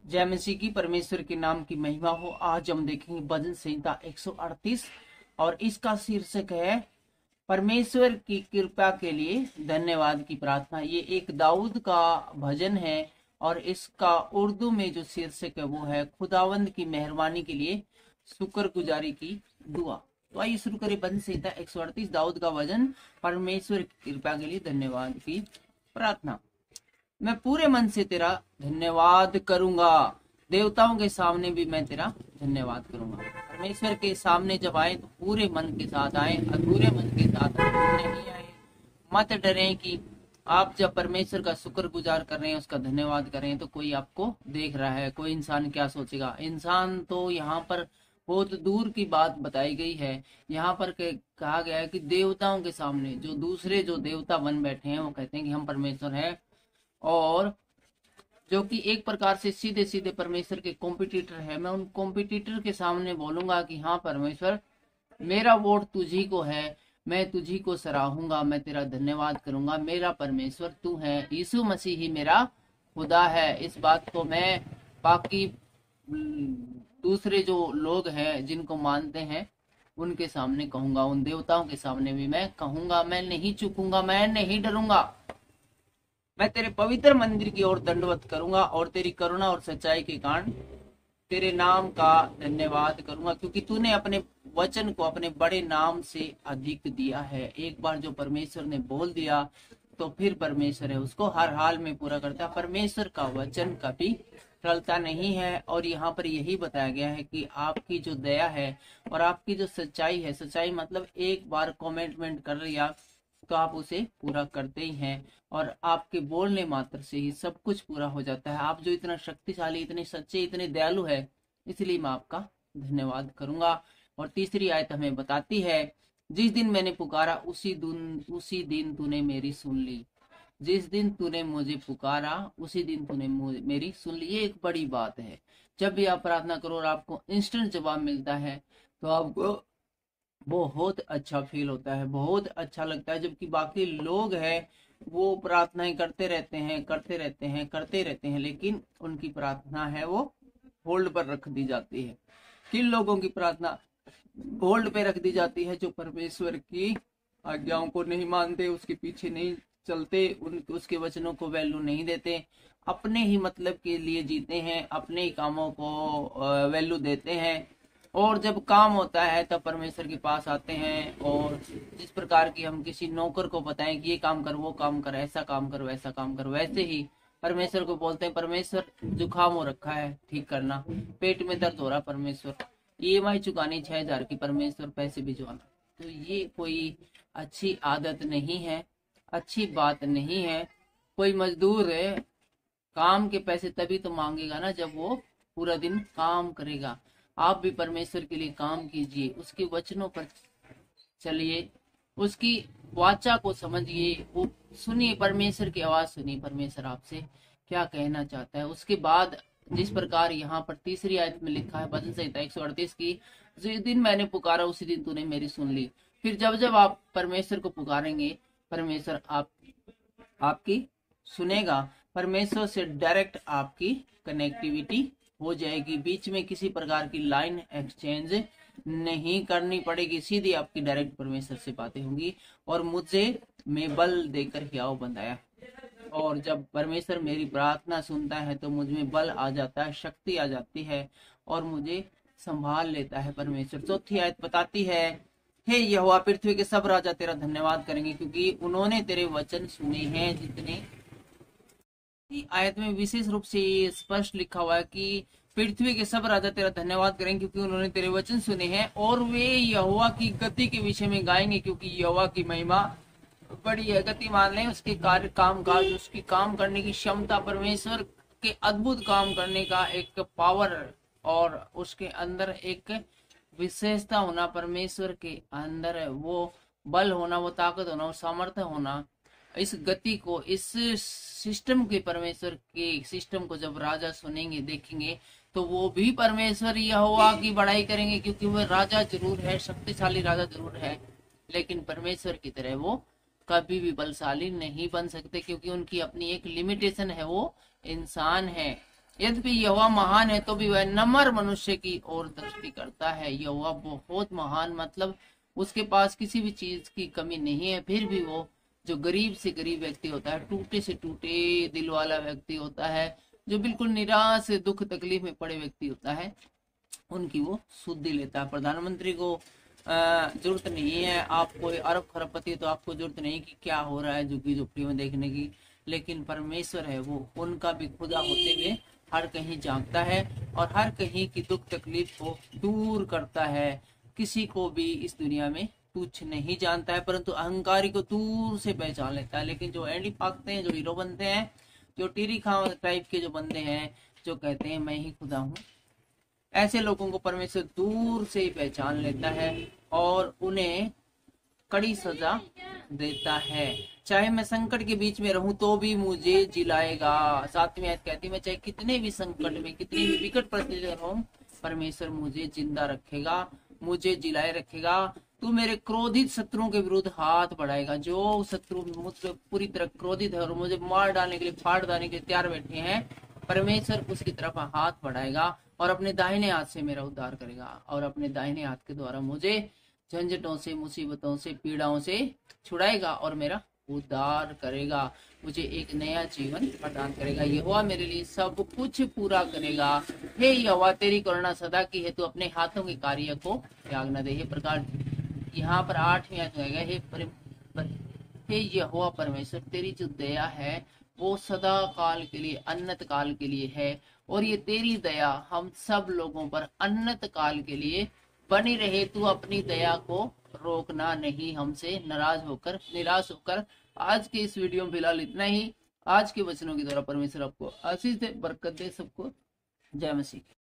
जय मसीह की। परमेश्वर के नाम की महिमा हो। आज हम देखेंगे भजन संहिता 138 और इसका शीर्षक है परमेश्वर की कृपा के लिए धन्यवाद की प्रार्थना। ये एक दाऊद का भजन है और इसका उर्दू में जो शीर्षक है वो है खुदावंद की मेहरबानी के लिए शुक्रगुजारी की दुआ। तो आइए शुरू करें भजन संहिता 138 दाऊद का भजन परमेश्वर की कृपा के लिए धन्यवाद की प्रार्थना। मैं पूरे मन से तेरा धन्यवाद करूंगा, देवताओं के सामने भी मैं तेरा धन्यवाद करूंगा। परमेश्वर के सामने जब आए तो पूरे मन के साथ आए, अधूरे मन के साथ नहीं आए। मत डरें कि आप जब परमेश्वर का शुक्रगुजार कर रहे हैं, उसका धन्यवाद कर रहे हैं, तो कोई आपको देख रहा है। कोई इंसान क्या सोचेगा? इंसान तो यहाँ पर बहुत दूर की बात बताई गई है। यहाँ पर कहा गया है कि देवताओं के सामने जो दूसरे जो देवता बन बैठे हैं वो कहते हैं कि हम परमेश्वर हैं, और जो कि एक प्रकार से सीधे सीधे परमेश्वर के कॉम्पिटिटर है। मैं उन कॉम्पिटिटर के सामने बोलूंगा कि हाँ परमेश्वर, मेरा वोट तुझी को है, मैं तुझी को सराहूंगा, मैं तेरा धन्यवाद करूंगा। मेरा परमेश्वर तू है, यीशु मसीह ही मेरा खुदा है। इस बात को मैं बाकी दूसरे जो लोग हैं जिनको मानते हैं उनके सामने कहूंगा, उन देवताओं के सामने भी मैं कहूंगा। मैं नहीं चूकूंगा, मैं नहीं डरूंगा। मैं तेरे पवित्र मंदिर की ओर दंडवत करूंगा और तेरी करुणा और सच्चाई के कारण तेरे नाम का धन्यवाद करूंगा, क्योंकि तूने अपने वचन को अपने बड़े नाम से अधिक दिया है। एक बार जो परमेश्वर ने बोल दिया तो फिर परमेश्वर है, उसको हर हाल में पूरा करता है। परमेश्वर का वचन कभी टलता नहीं है। और यहाँ पर यही बताया गया है कि आपकी जो दया है और आपकी जो सच्चाई है, सच्चाई मतलब एक बार कमिटमेंट कर लिया तो आप उसे पूरा करते ही हैं, और आपके बोलने मात्र से ही सब कुछ पूरा हो जाता है। आप जो इतना शक्तिशाली, इतने सच्चे, इतने दयालु है, इसलिए मैं आपका धन्यवाद करूंगा। और तीसरी आयत हमें बताती है, जिस दिन मैंने पुकारा उसी दिन तूने मेरी सुन ली। जिस दिन तूने मुझे पुकारा उसी दिन तूने मेरी सुन ली। ये एक बड़ी बात है। जब भी आप प्रार्थना करो और आपको इंस्टेंट जवाब मिलता है तो आपको बहुत अच्छा फील होता है, बहुत अच्छा लगता है। जबकि बाकी लोग हैं वो प्रार्थनाएं करते रहते हैं, करते रहते हैं, लेकिन उनकी प्रार्थना है वो होल्ड पर रख दी जाती है। किन लोगों की प्रार्थना होल्ड पे रख दी जाती है? जो परमेश्वर की आज्ञाओं को नहीं मानते, उसके पीछे नहीं चलते, उसके वचनों को वैल्यू नहीं देते, अपने ही मतलब के लिए जीते हैं, अपने ही कामों को वैल्यू देते हैं। और जब काम होता है तब परमेश्वर के पास आते हैं, और जिस प्रकार की हम किसी नौकर को बताएं कि ये काम कर, वो काम कर, ऐसा काम कर, वैसा काम कर, वैसे ही परमेश्वर को बोलते हैं परमेश्वर जुकाम हो रखा है, ठीक करना। पेट में दर्द हो रहा, परमेश्वर EMI चुकानी 6000 की, परमेश्वर पैसे भिजवाना। तो ये कोई अच्छी आदत नहीं है, अच्छी बात नहीं है। कोई मजदूर है, काम के पैसे तभी तो मांगेगा ना जब वो पूरा दिन काम करेगा। आप भी परमेश्वर के लिए काम कीजिए, उसके वचनों पर चलिए, उसकी वाचा को समझिए, वो सुनिए, परमेश्वर की आवाज सुनिए, परमेश्वर आपसे क्या कहना चाहता है। उसके बाद जिस प्रकार यहाँ पर तीसरी आयत में लिखा है भजन संहिता 138 की, जिस दिन मैंने पुकारा उसी दिन तूने मेरी सुन ली। फिर जब जब आप परमेश्वर को पुकारेंगे, परमेश्वर आपकी सुनेगा। परमेश्वर से डायरेक्ट आपकी कनेक्टिविटी हो जाएगी, बीच में किसी प्रकार की लाइन एक्सचेंज नहीं करनी पड़ेगी, सीधी आपकी डायरेक्ट परमेश्वर से बातें होंगी। और मुझे में बल देकर हियाव बंधाया। और जब परमेश्वर मेरी प्रार्थना सुनता है तो मुझ में बल आ जाता है, शक्ति आ जाती है, और मुझे संभाल लेता है परमेश्वर। चौथी आयत बताती है, हे यहोवा, पृथ्वी के सब राजा तेरा धन्यवाद करेंगे, क्योंकि उन्होंने तेरे वचन सुने हैं। जितने आयत में विशेष रूप से स्पष्ट लिखा हुआ है कि पृथ्वी के सब राजा तेरा धन्यवाद करेंगे, क्योंकि उन्होंने तेरे वचन सुने हैं। और वे यहोवा की गति के विषय में गाएंगे, क्योंकि यहोवा की महिमा बड़ी है। गति मान लें उसके कार्य, काम काज, उसकी काम करने की क्षमता, परमेश्वर के अद्भुत काम करने का एक पावर, और उसके अंदर एक विशेषता होना, परमेश्वर के अंदर वो बल होना, वो ताकत होना, वो सामर्थ्य होना। इस गति को, इस सिस्टम के, परमेश्वर के सिस्टम को जब राजा सुनेंगे, देखेंगे, तो वो भी परमेश्वर यहोवा की बड़ाई करेंगे, क्योंकि वो राजा जरूर है, शक्तिशाली राजा जरूर है, लेकिन परमेश्वर की तरह वो कभी भी बलशाली नहीं बन सकते, क्योंकि उनकी अपनी एक लिमिटेशन है, वो इंसान है। यद्यपि यहोवा महान है तो भी वह नम्र मनुष्य की ओर दृष्टि करता है। यहोवा बहुत महान, मतलब उसके पास किसी भी चीज की कमी नहीं है, फिर भी वो जो गरीब से गरीब व्यक्ति होता है, टूटे से टूटे दिल वाला व्यक्ति होता है, जो बिल्कुल निराश दुख तकलीफ में पड़े व्यक्ति होता है, उनकी वो शुद्धि लेता है। प्रधानमंत्री को जरूरत नहीं है, आप कोई अरब खरबपति, तो आपको जरूरत नहीं कि क्या हो रहा है झुग्गी झोपड़ी में देखने की, लेकिन परमेश्वर है वो उनका भी खुदा होते हुए हर कहीं जानता है और हर कहीं की दुख तकलीफ को दूर करता है। किसी को भी इस दुनिया में तुच्छ नहीं जानता है, परंतु अहंकारी को दूर से पहचान लेता है। लेकिन जो एंडी फाकते हैं, जो हीरो बनते हैं, जो टीरी खां टाइप के जो बंदे हैं, जो कहते हैं मैं ही खुदा हूँ, ऐसे लोगों को परमेश्वर दूर से ही पहचान लेता है और उन्हें कड़ी सजा देता है। चाहे मैं संकट के बीच में रहूं तो भी मुझे जिलाएगा। 7वीं आयत कहती है, मैं चाहे कितने भी संकट में, कितनी भी विकट परिस्थिति में रहूं, परमेश्वर मुझे जिंदा रखेगा, मुझे जिलाए रखेगा। तू मेरे क्रोधित शत्रुओं के विरुद्ध हाथ बढ़ाएगा। जो शत्रु मुझसे पूरी तरह क्रोधित है और मुझे मार डालने के लिए, फाड़ डालने के लिए तैयार बैठे हैं, परमेश्वर उसकी तरफ हाथ बढ़ाएगा और अपने दाहिने हाथ से मेरा उद्धार करेगा और अपने दाहिने हाथ के द्वारा मुझे झंझटों से, मुसीबतों से, पीड़ाओं से छुड़ाएगा और मेरा उद्धार करेगा, मुझे एक नया जीवन प्रदान करेगा। यहोवा मेरे लिए सब कुछ पूरा करेगा। हे यहोवा, तेरी करुणा सदा की है, तू अपने हाथों के कार्य को त्याग न दे। हे प्रकार यहाँ पर 8वीं आयत में हे यहोवा परमेश्वर, तेरी जो दया है वो सदा काल के लिए, अनंत काल के लिए है, और ये तेरी दया हम सब लोगों पर अनंत काल के लिए बनी रहे। तू अपनी दया को रोकना नहीं, हमसे निराश होकर। आज के इस वीडियो में फिलहाल इतना ही। आज के वचनों के द्वारा परमेश्वर आपको आशीष दे, बरकत दे। सबको जय मसीह।